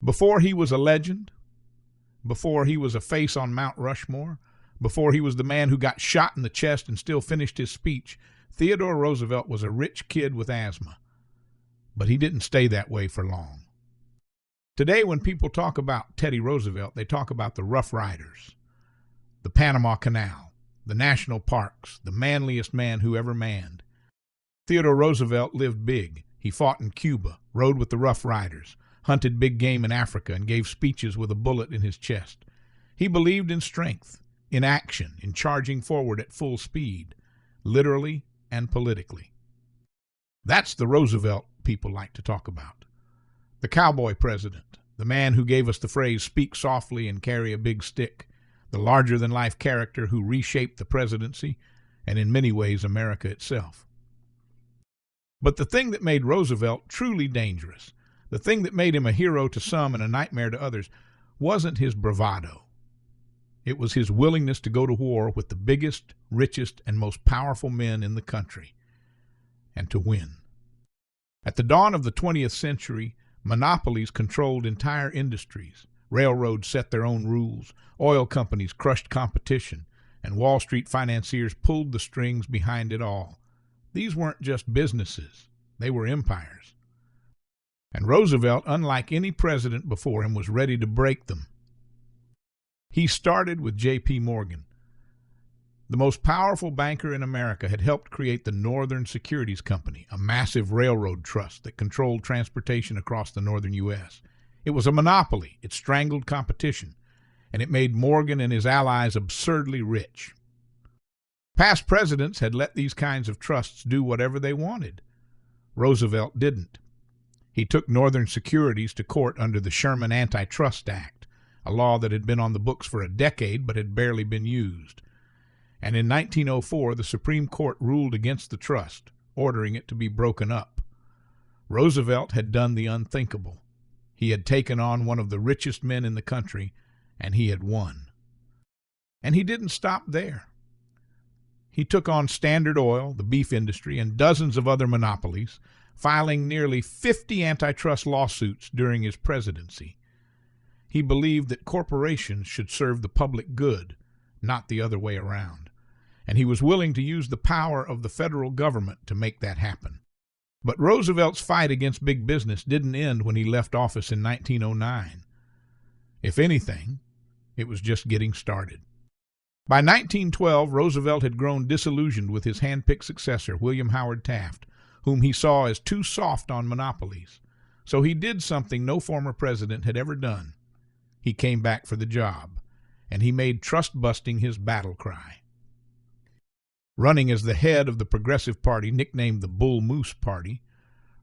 Before he was a legend, before he was a face on Mount Rushmore, before he was the man who got shot in the chest and still finished his speech, Theodore Roosevelt was a rich kid with asthma. But he didn't stay that way for long. Today, when people talk about Teddy Roosevelt, they talk about the Rough Riders, the Panama Canal, the national parks, the manliest man who ever manned. Theodore Roosevelt lived big. He fought in Cuba, rode with the Rough Riders, hunted big game in Africa, and gave speeches with a bullet in his chest. He believed in strength, in action, in charging forward at full speed, literally and politically. That's the Roosevelt people like to talk about. The cowboy president, the man who gave us the phrase, "speak softly and carry a big stick," the larger-than-life character who reshaped the presidency and in many ways America itself. But the thing that made Roosevelt truly dangerous, the thing that made him a hero to some and a nightmare to others, wasn't his bravado. It was his willingness to go to war with the biggest, richest, and most powerful men in the country, and to win. At the dawn of the 20th century, monopolies controlled entire industries. Railroads set their own rules, oil companies crushed competition, and Wall Street financiers pulled the strings behind it all. These weren't just businesses, they were empires. And Roosevelt, unlike any president before him, was ready to break them. He started with J.P. Morgan. The most powerful banker in America had helped create the Northern Securities Company, a massive railroad trust that controlled transportation across the northern U.S. It was a monopoly, it strangled competition, and it made Morgan and his allies absurdly rich. Past presidents had let these kinds of trusts do whatever they wanted. Roosevelt didn't. He took Northern Securities to court under the Sherman Antitrust Act, a law that had been on the books for a decade but had barely been used. And in 1904, the Supreme Court ruled against the trust, ordering it to be broken up. Roosevelt had done the unthinkable. He had taken on one of the richest men in the country, and he had won. And he didn't stop there. He took on Standard Oil, the beef industry, and dozens of other monopolies, filing nearly 50 antitrust lawsuits during his presidency. He believed that corporations should serve the public good, not the other way around. And he was willing to use the power of the federal government to make that happen. But Roosevelt's fight against big business didn't end when he left office in 1909. If anything, it was just getting started. By 1912, Roosevelt had grown disillusioned with his hand-picked successor, William Howard Taft, whom he saw as too soft on monopolies. So he did something no former president had ever done. He came back for the job, and he made trust-busting his battle cry. Running as the head of the Progressive Party, nicknamed the Bull Moose Party,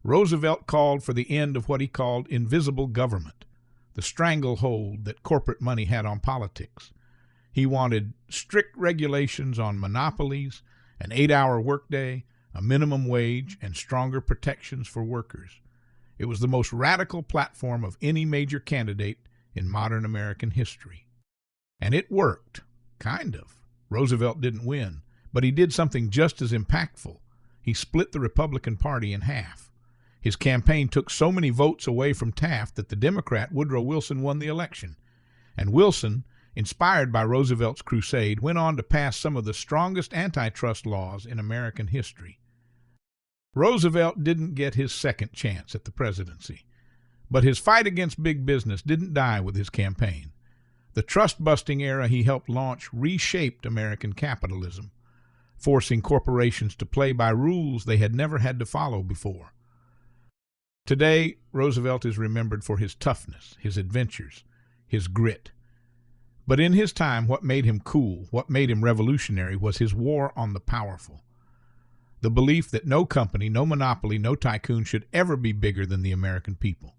Roosevelt called for the end of what he called invisible government, the stranglehold that corporate money had on politics. He wanted strict regulations on monopolies, an 8-hour workday, a minimum wage, and stronger protections for workers. It was the most radical platform of any major candidate in modern American history. And it worked, kind of. Roosevelt didn't win, but he did something just as impactful. He split the Republican Party in half. His campaign took so many votes away from Taft that the Democrat Woodrow Wilson won the election. And Wilson, inspired by Roosevelt's crusade, went on to pass some of the strongest antitrust laws in American history. Roosevelt didn't get his second chance at the presidency, but his fight against big business didn't die with his campaign. The trust-busting era he helped launch reshaped American capitalism, forcing corporations to play by rules they had never had to follow before. Today, Roosevelt is remembered for his toughness, his adventures, his grit. But in his time, what made him cool, what made him revolutionary, was his war on the powerful. The belief that no company, no monopoly, no tycoon should ever be bigger than the American people.